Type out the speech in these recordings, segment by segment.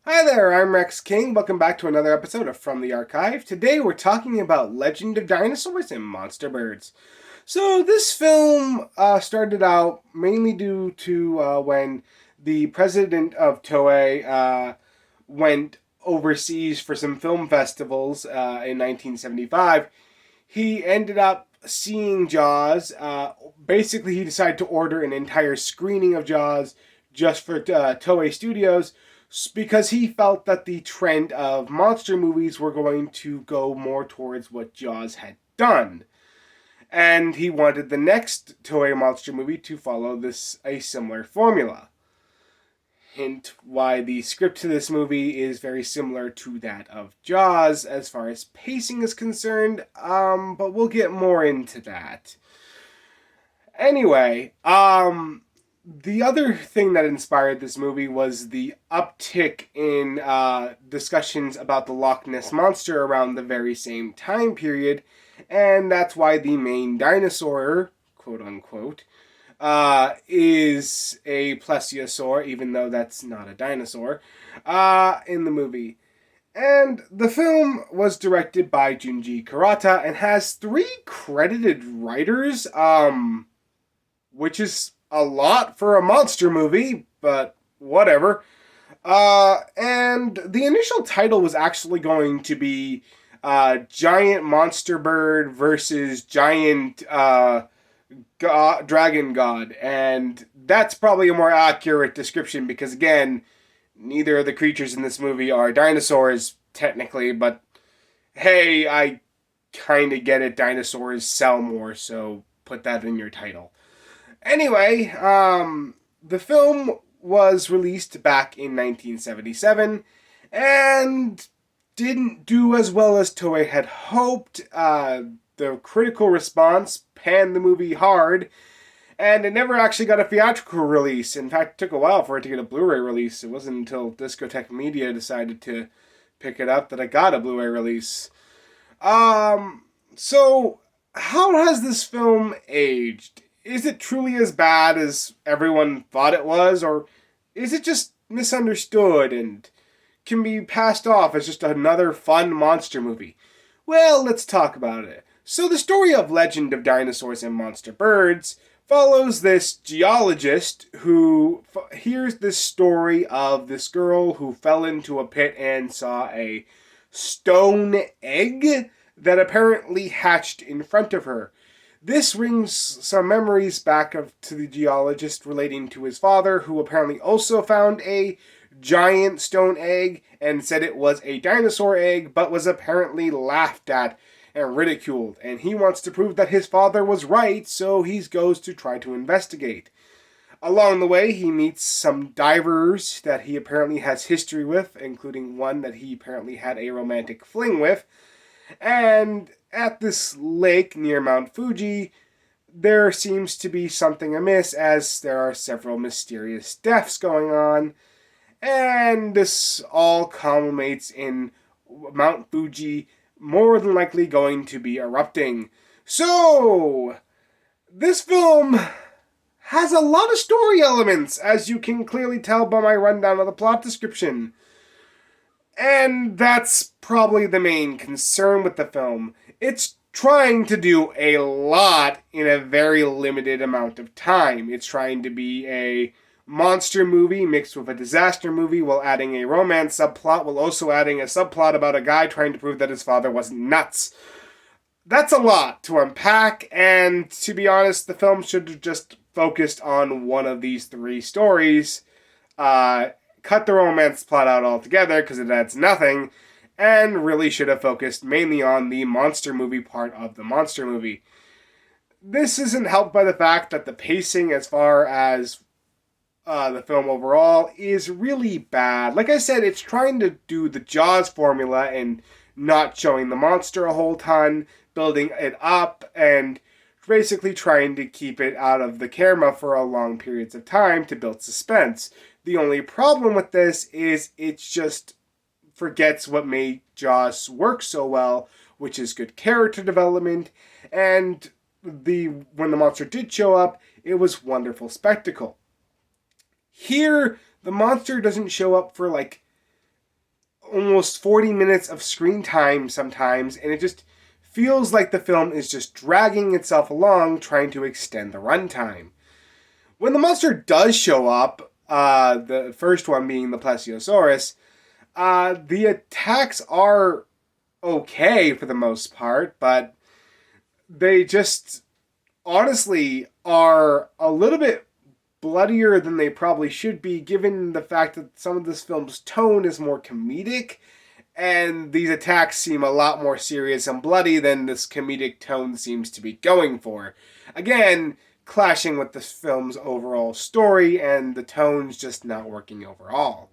Hi there, I'm Rex King. Welcome back to another episode of From the Archive. Today we're talking about Legend of Dinosaurs and Monster Birds. So this film started out mainly due to when the president of Toei went overseas for some film festivals in 1975. He ended up seeing Jaws. Basically, he decided to order an entire screening of Jaws just for Toei Studios because he felt that the trend of monster movies were going to go more towards what Jaws had done. And he wanted the next Toei monster movie to follow this a similar formula. Hint why the script to this movie is very similar to that of Jaws as far as pacing is concerned, but we'll get more into that. Anyway, the other thing that inspired this movie was the uptick in discussions about the Loch Ness Monster around the very same time period, and that's why the main dinosaur, quote unquote, is a plesiosaur, even though that's not a dinosaur, in the movie. And the film was directed by Junji Kurata and has three credited writers, which is a lot for a monster movie, but whatever. And the initial title was actually going to be Giant Monster Bird versus Giant Dragon God, and that's probably a more accurate description because, again, neither of the creatures in this movie are dinosaurs, technically, but hey, I kind of get it. Dinosaurs sell more, so put that in your title. Anyway, the film was released back in 1977 and didn't do as well as Toei had hoped. The critical response panned the movie hard, and it never actually got a theatrical release. In fact, it took a while for it to get a Blu-ray release. It wasn't until Discotech Media decided to pick it up that it got a Blu-ray release. So how has this film aged? Is it truly as bad as everyone thought it was, or is it just misunderstood and can be passed off as just another fun monster movie? Well, let's talk about it. So, the story of Legend of Dinosaurs and Monster Birds follows this geologist who hears this story of this girl who fell into a pit and saw a stone egg that apparently hatched in front of her. This brings some memories back to the geologist relating to his father, who apparently also found a giant stone egg and said it was a dinosaur egg, but was apparently laughed at and ridiculed. And he wants to prove that his father was right, so he goes to try to investigate. Along the way, he meets some divers that he apparently has history with, including one that he apparently had a romantic fling with. And at this lake near Mount Fuji, there seems to be something amiss as there are several mysterious deaths going on. And this all culminates in Mount Fuji more than likely going to be erupting. So, this film has a lot of story elements, as you can clearly tell by my rundown of the plot description. And that's probably the main concern with the film. It's trying to do a lot in a very limited amount of time. It's trying to be a monster movie mixed with a disaster movie while adding a romance subplot, while also adding a subplot about a guy trying to prove that his father wasn't nuts. That's a lot to unpack, and to be honest, the film should have just focused on one of these three stories. Cut the romance plot out altogether because it adds nothing, and really should have focused mainly on the monster movie part of the monster movie. This isn't helped by the fact that the pacing, as far as the film overall, is really bad. Like I said, it's trying to do the Jaws formula and not showing the monster a whole ton, building it up, and basically trying to keep it out of the camera for a long periods of time to build suspense. The only problem with this is it just forgets what made Jaws work so well, which is good character development, and when the monster did show up, it was wonderful spectacle. Here, the monster doesn't show up for like almost 40 minutes of screen time sometimes, and it just feels like the film is just dragging itself along, trying to extend the runtime. When the monster does show up, the first one being the Plesiosaurus, the attacks are okay for the most part, but they just honestly are a little bit bloodier than they probably should be, given the fact that some of this film's tone is more comedic, and these attacks seem a lot more serious and bloody than this comedic tone seems to be going for. Again, clashing with the film's overall story and the tone's just not working overall.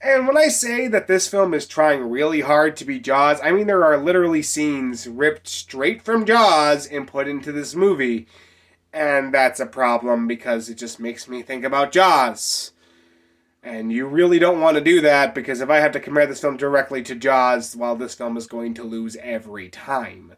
And when I say that this film is trying really hard to be Jaws, I mean there are literally scenes ripped straight from Jaws and put into this movie. And that's a problem because it just makes me think about Jaws. And you really don't want to do that, because if I have to compare this film directly to Jaws, well, this film is going to lose every time.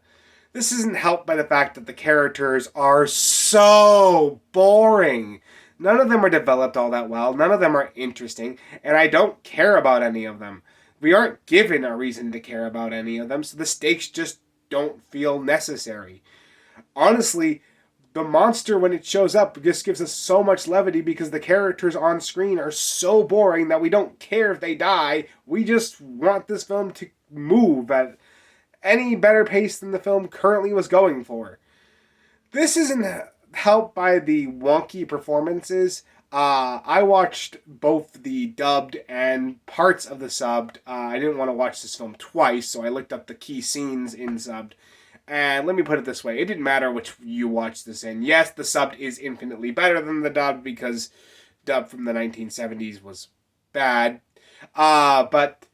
This isn't helped by the fact that the characters are so boring. None of them are developed all that well. None of them are interesting. And I don't care about any of them. We aren't given a reason to care about any of them, so the stakes just don't feel necessary. Honestly, the monster, when it shows up, just gives us so much levity because the characters on screen are so boring that we don't care if they die. We just want this film to move at any better pace than the film currently was going for. This isn't helped by the wonky performances. I watched both the dubbed and parts of the subbed. I didn't want to watch this film twice, so I looked up the key scenes in subbed. And let me put it this way, it didn't matter which you watched this in. Yes, the subbed is infinitely better than the dubbed because dubbed from the 1970s was bad. But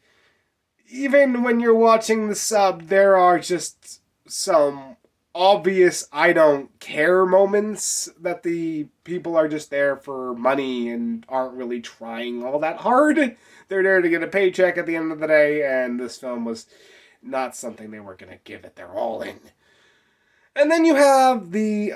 even when you're watching the sub, there are just some obvious I don't care moments that the people are just there for money and aren't really trying all that hard. They're there to get a paycheck at the end of the day, and this film was not something they were going to give it their all in. And then you have the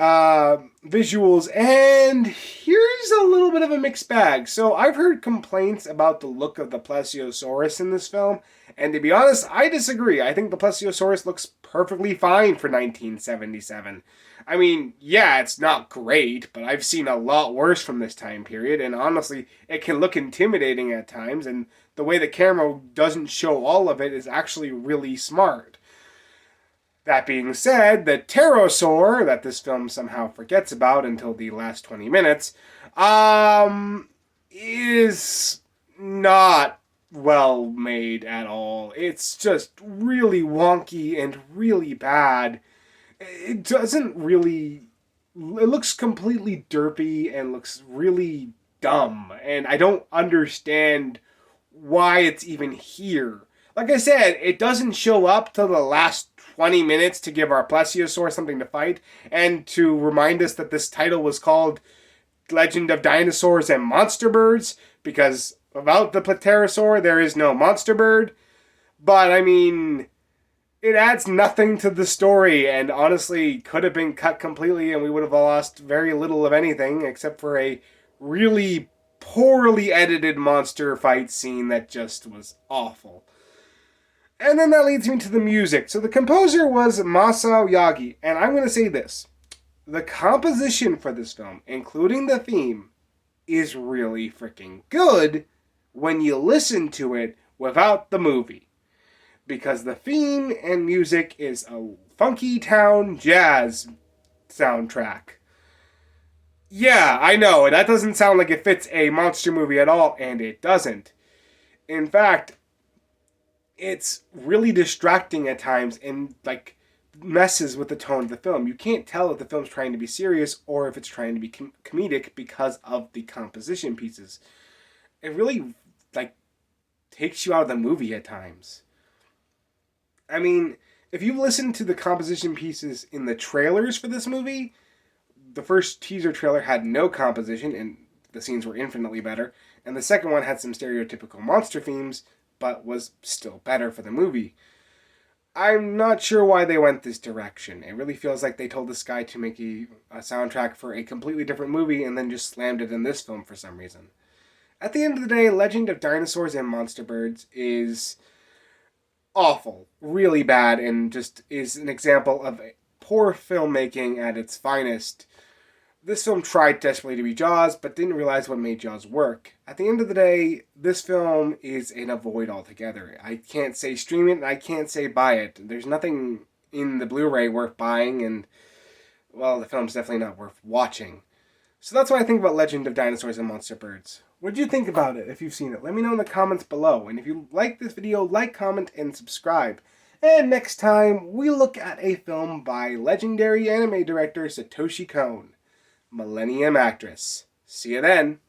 visuals, and here's a little bit of a mixed bag. So I've heard complaints about the look of the Plesiosaurus in this film, and to be honest, I disagree. I think the Plesiosaurus looks perfectly fine for 1977. I mean, yeah, it's not great, but I've seen a lot worse from this time period, and honestly, it can look intimidating at times, and the way the camera doesn't show all of it is actually really smart. That being said, the pterosaur, that this film somehow forgets about until the last 20 minutes, is not well made at all. It's just really wonky and really bad. It doesn't really... It looks completely derpy and looks really dumb, and I don't understand why it's even here. Like I said, it doesn't show up till the last 20 minutes to give our plesiosaur something to fight, and to remind us that this title was called Legend of Dinosaurs and Monster Birds, because without the pterosaur, there is no monster bird. But, I mean, it adds nothing to the story, and honestly could have been cut completely, and we would have lost very little of anything, except for a really poorly edited monster fight scene that just was awful. And then that leads me to the music. So the composer was Masao Yagi, and I'm going to say this. The composition for this film, including the theme, is really freaking good when you listen to it without the movie. Because the theme and music is a funky town jazz soundtrack. Yeah, I know, that doesn't sound like it fits a monster movie at all, and it doesn't. In fact, it's really distracting at times and like messes with the tone of the film. You can't tell if the film's trying to be serious or if it's trying to be comedic because of the composition pieces. It really like takes you out of the movie at times. I mean, if you listen to the composition pieces in the trailers for this movie, the first teaser trailer had no composition and the scenes were infinitely better, and the second one had some stereotypical monster themes but was still better for the movie. I'm not sure why they went this direction. It really feels like they told this guy to make a soundtrack for a completely different movie and then just slammed it in this film for some reason. At the end of the day, Legend of Dinosaurs and Monster Birds is awful, really bad, and just is an example of poor filmmaking at its finest. This film tried desperately to be Jaws, but didn't realize what made Jaws work. At the end of the day, this film is an avoid altogether. I can't say stream it, and I can't say buy it. There's nothing in the Blu-ray worth buying, and, well, the film's definitely not worth watching. So that's what I think about Legend of Dinosaurs and Monster Birds. What do you think about it if you've seen it? Let me know in the comments below. And if you like this video, like, comment, and subscribe. And next time, we look at a film by legendary anime director Satoshi Kon, Millennium Actress. See you then!